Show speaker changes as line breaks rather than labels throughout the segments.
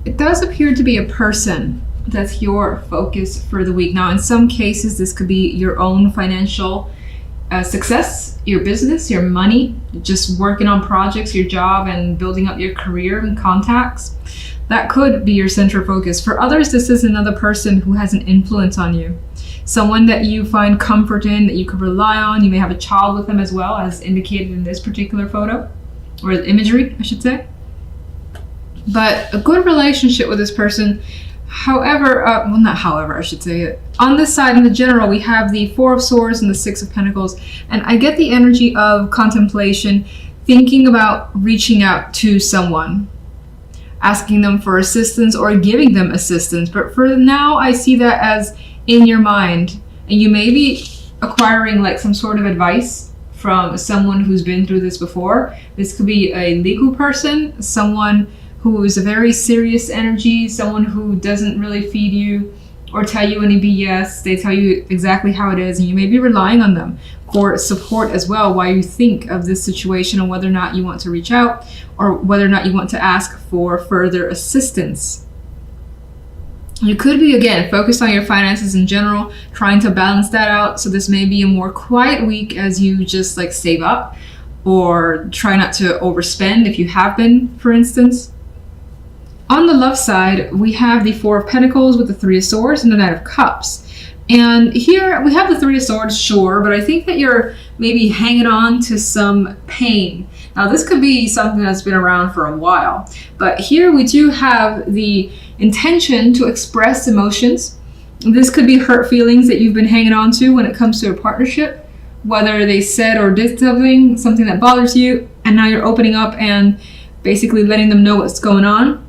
it does appear to be a person that's your focus for the week. Now, in some cases, this could be your own financial success, your business, your money, just working on projects, your job, and building up your career and contacts. That could be your central focus. For others, this is another person who has an influence on you. Someone that you find comfort in, that you could rely on. You may have a child with them as well, as indicated in this particular photo, or imagery, I should say. But a good relationship with this person. However, I should say it. On this side, in the general, we have the Four of Swords and the Six of Pentacles. And I get the energy of contemplation, thinking about reaching out to someone, asking them for assistance or giving them assistance. But for now, I see that as in your mind. And you may be acquiring like some sort of advice from someone who's been through this before. This could be a legal person, someone who is a very serious energy, someone who doesn't really feed you or tell you any BS. They tell you exactly how it is, and you may be relying on them for support as well while you think of this situation and whether or not you want to reach out or whether or not you want to ask for further assistance. You could be, again, focused on your finances in general, trying to balance that out. So this may be a more quiet week as you just like save up or try not to overspend if you have been, for instance. On the love side, we have the Four of Pentacles with the Three of Swords and the Knight of Cups. And here we have the Three of Swords, sure, but I think that you're maybe hanging on to some pain. Now, this could be something that's been around for a while, but here we do have the intention to express emotions. This could be hurt feelings that you've been hanging on to when it comes to a partnership, whether they said or did something that bothers you, and now you're opening up and basically letting them know what's going on.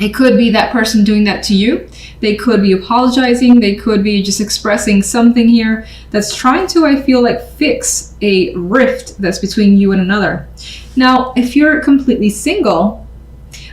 It could be that person doing that to you. They could be apologizing. They could be just expressing something here that's trying to, I feel like, fix a rift that's between you and another. Now, if you're completely single,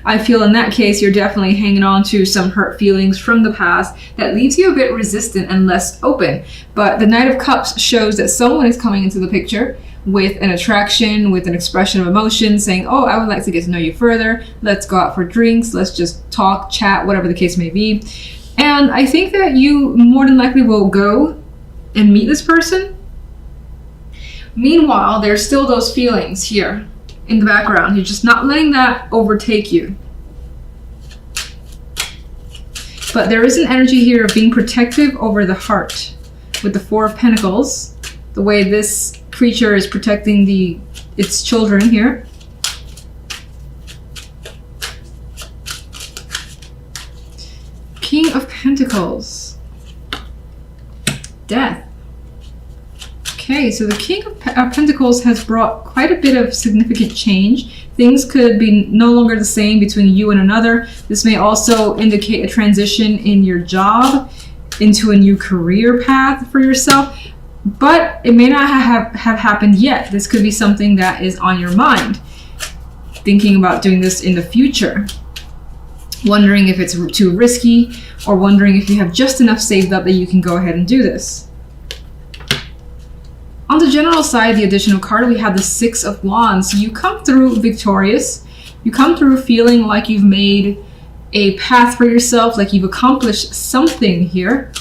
I feel in that case, you're definitely hanging on to some hurt feelings from the past that leaves you a bit resistant and less open. But the Knight of Cups shows that someone is coming into the picture with an attraction, with an expression of emotion, saying, oh, I would like to get to know you further. Let's go out for drinks. Let's just talk, chat, whatever the case may be. And I think that you more than likely will go and meet this person. Meanwhile, there's still those feelings here in the background. You're just not letting that overtake you. But there is an energy here of being protective over the heart with the Four of Pentacles, the way this creature is protecting its children here. King of Pentacles. Death. Okay, so the King of Pentacles has brought quite a bit of significant change. Things could be no longer the same between you and another. This may also indicate a transition in your job into a new career path for yourself. But it may not have happened yet. This could be something that is on your mind. Thinking about doing this in the future. Wondering if it's too risky, or wondering if you have just enough saved up that you can go ahead and do this. On the general side, the additional card, we have the Six of Wands. So you come through victorious. You come through feeling like you've made a path for yourself, like you've accomplished something here.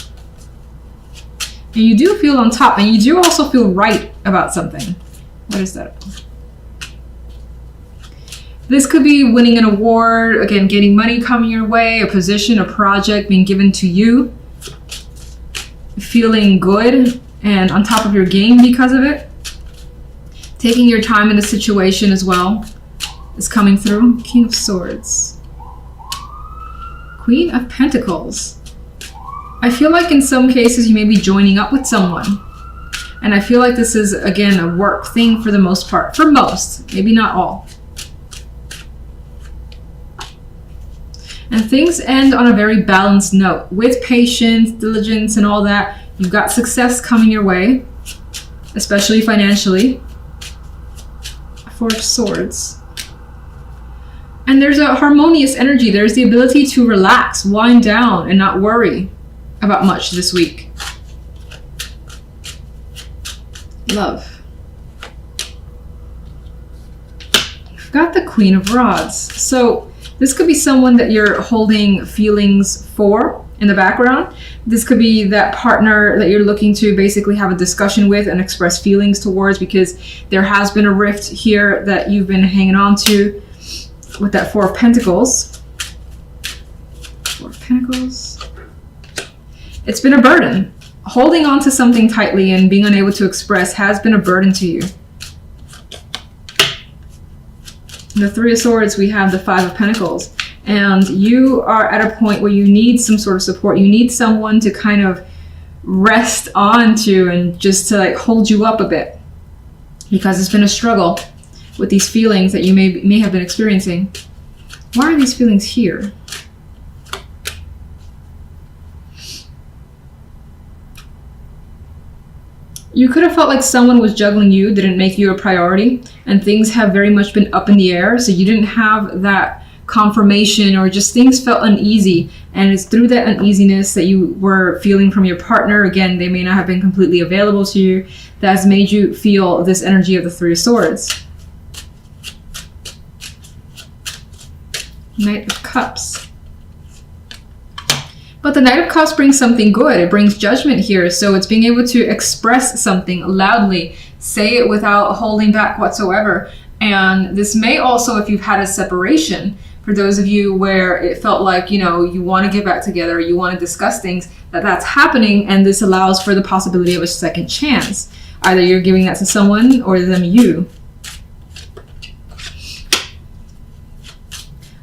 And you do feel on top, and you do also feel right about something. What is that? This could be winning an award, again, getting money coming your way, a position, a project being given to you. Feeling good and on top of your game because of it. Taking your time in the situation as well is coming through. King of Swords. Queen of Pentacles. I feel like in some cases you may be joining up with someone. And I feel like this is, again, a work thing for the most part. For most, maybe not all. And things end on a very balanced note. With patience, diligence, and all that, you've got success coming your way, especially financially. Four of Swords. And there's a harmonious energy. There's the ability to relax, wind down, and not worry about much this week. Love. We've got the Queen of Rods. So This could be someone that you're holding feelings for in the background. This could be that partner that you're looking to basically have a discussion with and express feelings towards, because there has been a rift here that you've been hanging on to with that Four of Pentacles. Four of Pentacles. It's been a burden. Holding on to something tightly and being unable to express has been a burden to you. The Three of Swords, we have the Five of Pentacles. And you are at a point where you need some sort of support. You need someone to kind of rest onto and just to like hold you up a bit. Because it's been a struggle with these feelings that you may have been experiencing. Why are these feelings here? You could have felt like someone was juggling you, didn't make you a priority, and things have very much been up in the air, so you didn't have that confirmation, or just things felt uneasy, and it's through that uneasiness that you were feeling from your partner. Again, they may not have been completely available to you. That has made you feel this energy of the Three of Swords. Knight of Cups. But the Knight of Cups brings something good. It brings judgment here. So it's being able to express something loudly, say it without holding back whatsoever. And this may also, if you've had a separation, for those of you where it felt like, you know, you want to get back together, you want to discuss things, that's happening. And this allows for the possibility of a second chance. Either you're giving that to someone or them you.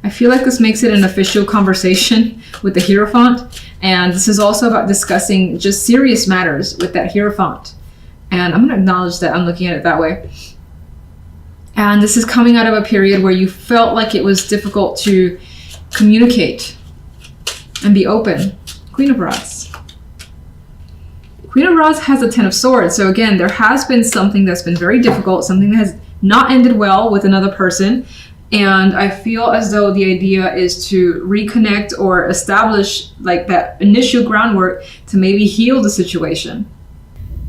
I feel like this makes it an official conversation with the Hierophant, and this is also about discussing just serious matters with that Hierophant. And I'm going to acknowledge that I'm looking at it that way. And this is coming out of a period where you felt like it was difficult to communicate and be open. Queen of Rods. Queen of Rods has a Ten of Swords. So again, there has been something that's been very difficult, something that has not ended well with another person. And I feel as though the idea is to reconnect or establish like that initial groundwork to maybe heal the situation.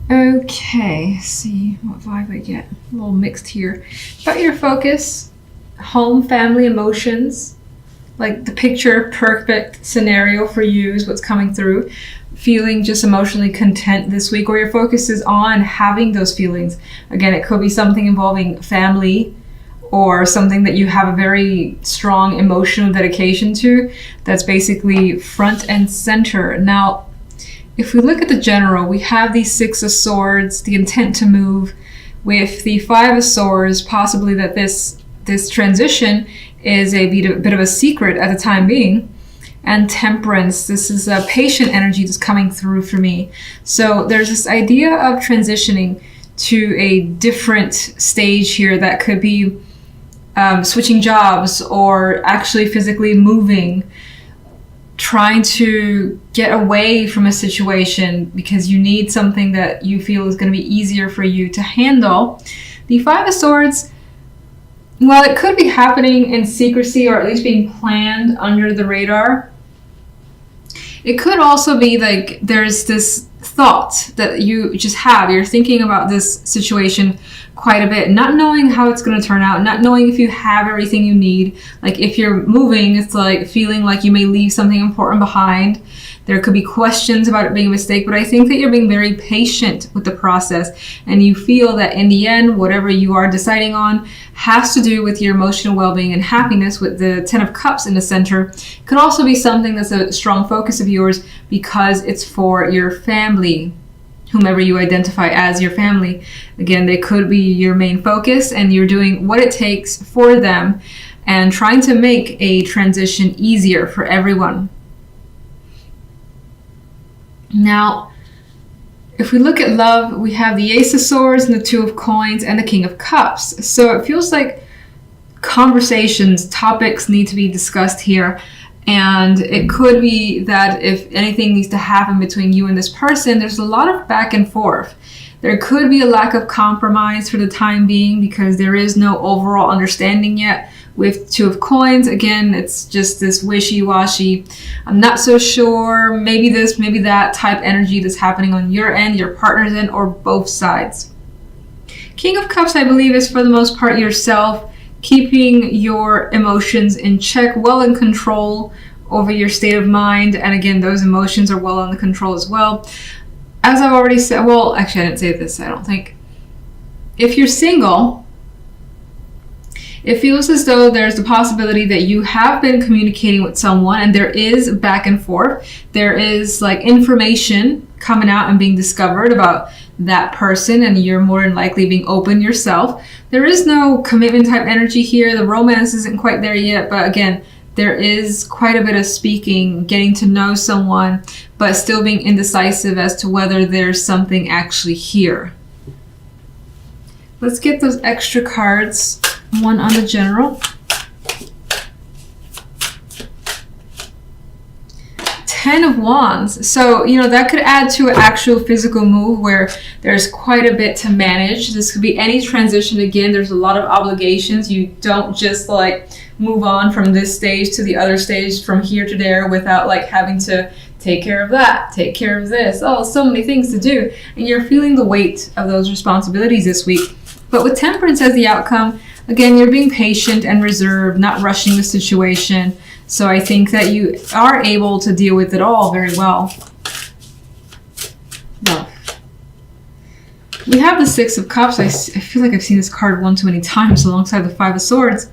Okay, see what vibe I get. A little mixed here. About your focus, home, family, emotions. Like the picture perfect scenario for you is what's coming through. Feeling just emotionally content this week, or your focus is on having those feelings. Again, it could be something involving family, or something that you have a very strong emotional dedication to, that's basically front and center. Now, if we look at the general, we have the Six of Swords, the intent to move, with the Five of Swords, possibly that this transition is a bit of a secret at the time being. And Temperance, this is a patient energy that's coming through for me. So there's this idea of transitioning to a different stage here that could be switching jobs, or actually physically moving, trying to get away from a situation because you need something that you feel is going to be easier for you to handle. The Five of Swords, while it could be happening in secrecy, or at least being planned under the radar, it could also be like there's this thought that you just have. You're thinking about this situation quite a bit, not knowing how it's going to turn out, not knowing if you have everything you need. Like if you're moving, it's like feeling like you may leave something important behind. There could be questions about it being a mistake, but I think that you're being very patient with the process, and you feel that in the end, whatever you are deciding on has to do with your emotional well-being and happiness, with the Ten of Cups in the center. It could also be something that's a strong focus of yours because it's for your family, whomever you identify as your family. Again, they could be your main focus, and you're doing what it takes for them and trying to make a transition easier for everyone. Now, if we look at love, we have the Ace of Swords and the Two of Coins and the King of Cups. So it feels like conversations, topics need to be discussed here. And it could be that if anything needs to happen between you and this person, there's a lot of back and forth. There could be a lack of compromise for the time being because there is no overall understanding yet. With Two of Coins, again, it's just this wishy-washy, I'm not so sure, maybe this, maybe that type energy that's happening on your end, your partner's end, or both sides. King of Cups, I believe, is for the most part yourself keeping your emotions in check, well in control over your state of mind. And again, those emotions are well under control as well. As I've already said, well, actually I didn't say this, I don't think. If you're single, it feels as though there's the possibility that you have been communicating with someone and there is back and forth. There is like information coming out and being discovered about that person, and you're more than likely being open yourself. There is no commitment type energy here. The romance isn't quite there yet, but again, there is quite a bit of speaking, getting to know someone, but still being indecisive as to whether there's something actually here. Let's get those extra cards. One on the general. 10 of Wands. So, that could add to an actual physical move where there's quite a bit to manage. This could be any transition. Again, there's a lot of obligations. You don't just like move on from this stage to the other stage, from here to there, without like having to take care of that, take care of this. Oh, so many things to do. And you're feeling the weight of those responsibilities this week. But with Temperance as the outcome, again, you're being patient and reserved, not rushing the situation. So I think that you are able to deal with it all very well. Well, we have the Six of Cups. I feel like I've seen this card one too many times alongside the Five of Swords.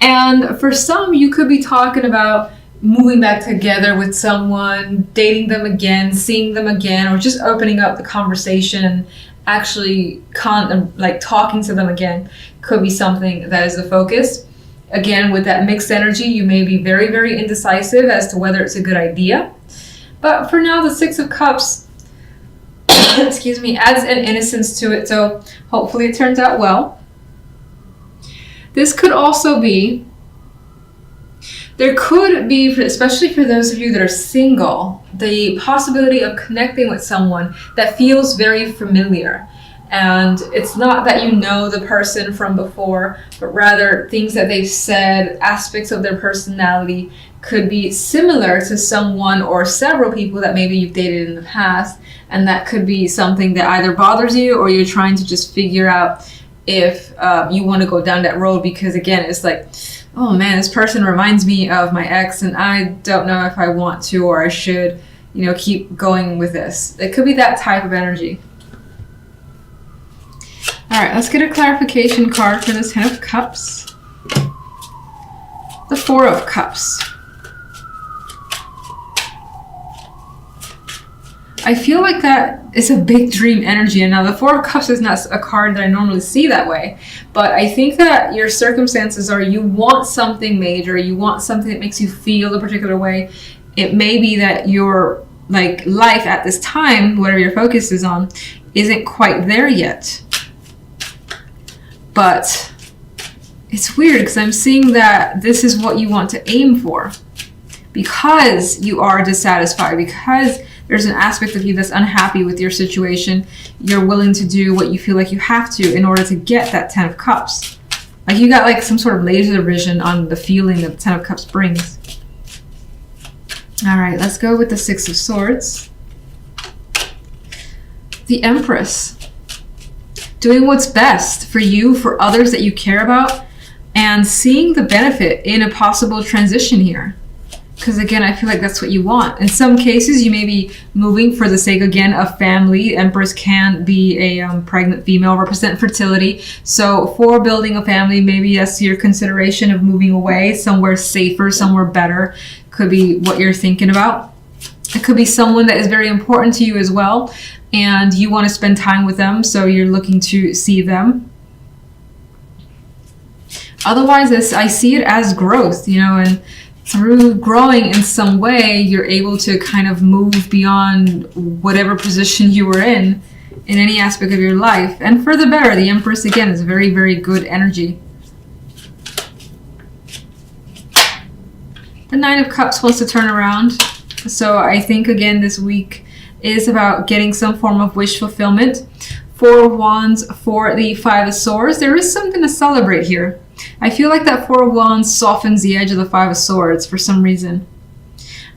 And for some, you could be talking about moving back together with someone, dating them again, seeing them again, or just opening up the conversation and actually talking to them again. Could be something that is the focus. Again, with that mixed energy, you may be very, very indecisive as to whether it's a good idea. But for now, the Six of Cups, excuse me, adds an innocence to it. So hopefully it turns out well. This could also be, there could be, especially for those of you that are single, the possibility of connecting with someone that feels very familiar. And it's not that you know the person from before, but rather things that they've said, aspects of their personality could be similar to someone or several people that maybe you've dated in the past. And that could be something that either bothers you or you're trying to just figure out if you want to go down that road. Because again, it's like, oh man, this person reminds me of my ex and I don't know if I want to or I should, keep going with this. It could be that type of energy. All right, let's get a clarification card for this Ten of Cups. The Four of Cups. I feel like that is a big dream energy. And now the Four of Cups is not a card that I normally see that way. But I think that your circumstances are you want something major. You want something that makes you feel a particular way. It may be that your life at this time, whatever your focus is on, isn't quite there yet. But it's weird because I'm seeing that this is what you want to aim for because you are dissatisfied, because there's an aspect of you that's unhappy with your situation. You're willing to do what you feel like you have to in order to get that Ten of Cups. Like you got some sort of laser vision on the feeling that the Ten of Cups brings. All right, let's go with the Six of Swords. The Empress. Doing what's best for you, for others that you care about, and seeing the benefit in a possible transition here. Because again, I feel like that's what you want. In some cases, you may be moving for the sake, again, of family. Empress can be a pregnant female, represent fertility. So for building a family, maybe that's your consideration of moving away, somewhere safer, somewhere better. Could be what you're thinking about. It could be someone that is very important to you as well, and you want to spend time with them, so you're looking to see them. Otherwise, I see it as growth, and through growing in some way, you're able to kind of move beyond whatever position you were in any aspect of your life. And for the better, the Empress, again, is very, very good energy. The Nine of Cups wants to turn around. So I think, again, this week is about getting some form of wish fulfillment. Four of Wands for the Five of Swords. There is something to celebrate here. I feel like that Four of Wands softens the edge of the Five of Swords for some reason.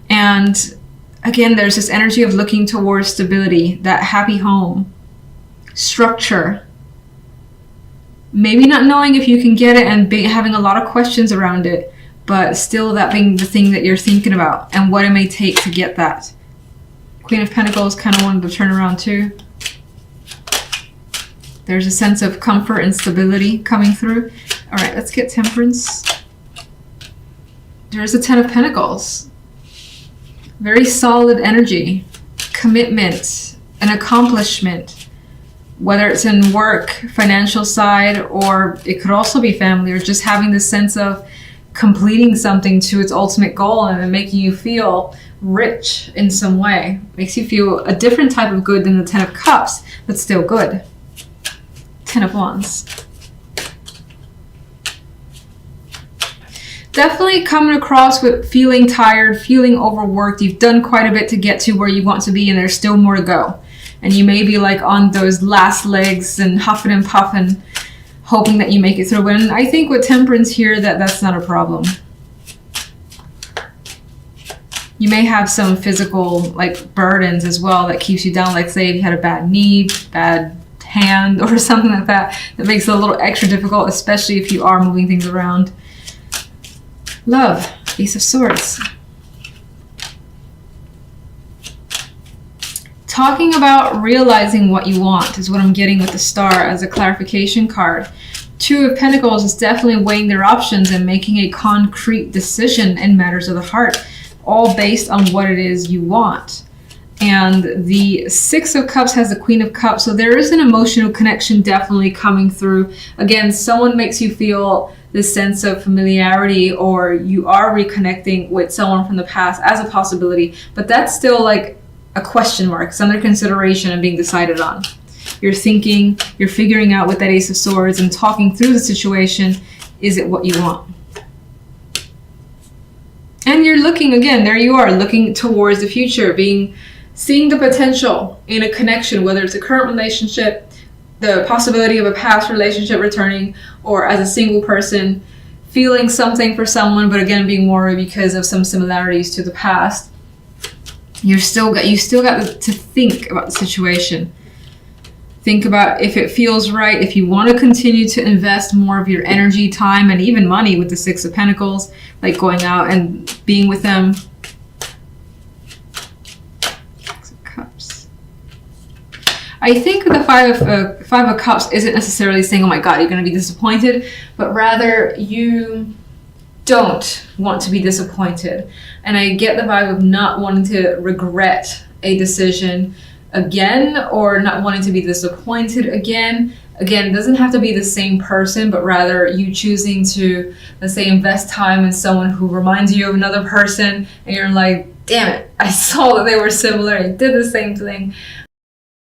And again, there's this energy of looking towards stability, that happy home, structure. maybe not knowing if you can get it and having a lot of questions around it, but still that being the thing that you're thinking about and what it may take to get that. Queen of Pentacles kind of wanted to turn around too. There's a sense of comfort and stability coming through. All right, let's get Temperance. There's a Ten of Pentacles. Very solid energy, commitment, an accomplishment, whether it's in work, financial side, or it could also be family, or just having this sense of completing something to its ultimate goal and making you feel rich in some way. Makes you feel a different type of good than the Ten of Cups, but still good. Ten of Wands. Definitely coming across with feeling tired, feeling overworked. You've done quite a bit to get to where you want to be, and there's still more to go. And you may be like on those last legs and huffing and puffing, hoping that you make it through. And I think with Temperance here, that's not a problem. You may have some physical like burdens as well that keeps you down. Like say if you had a bad knee, bad hand, or something like that, that makes it a little extra difficult, especially if you are moving things around. Love, Ace of Swords. Talking about realizing what you want is what I'm getting with the Star as a clarification card. Two of Pentacles is definitely weighing their options and making a concrete decision in matters of the heart, all based on what it is you want. And the Six of Cups has the Queen of Cups, so there is an emotional connection definitely coming through. Again, someone makes you feel this sense of familiarity, or you are reconnecting with someone from the past as a possibility, but that's still like a question mark. It's under consideration and being decided on. You're thinking, you're figuring out with that Ace of Swords and talking through the situation, is it what you want? And you're looking, again, there you are, looking towards the future, seeing the potential in a connection, whether it's a current relationship, the possibility of a past relationship returning, or as a single person, feeling something for someone, but again, being worried because of some similarities to the past. You still got to think about the situation. Think about if it feels right, if you want to continue to invest more of your energy, time, and even money with the Six of Pentacles, like going out and being with them. Six of Cups. I think the Five of Cups isn't necessarily saying, oh my God, you're going to be disappointed, but rather you don't want to be disappointed. And I get the vibe of not wanting to regret a decision again, or not wanting to be disappointed again. Again, it doesn't have to be the same person, but rather you choosing to, let's say, invest time in someone who reminds you of another person, and you're like, damn it, I saw that they were similar, I did the same thing,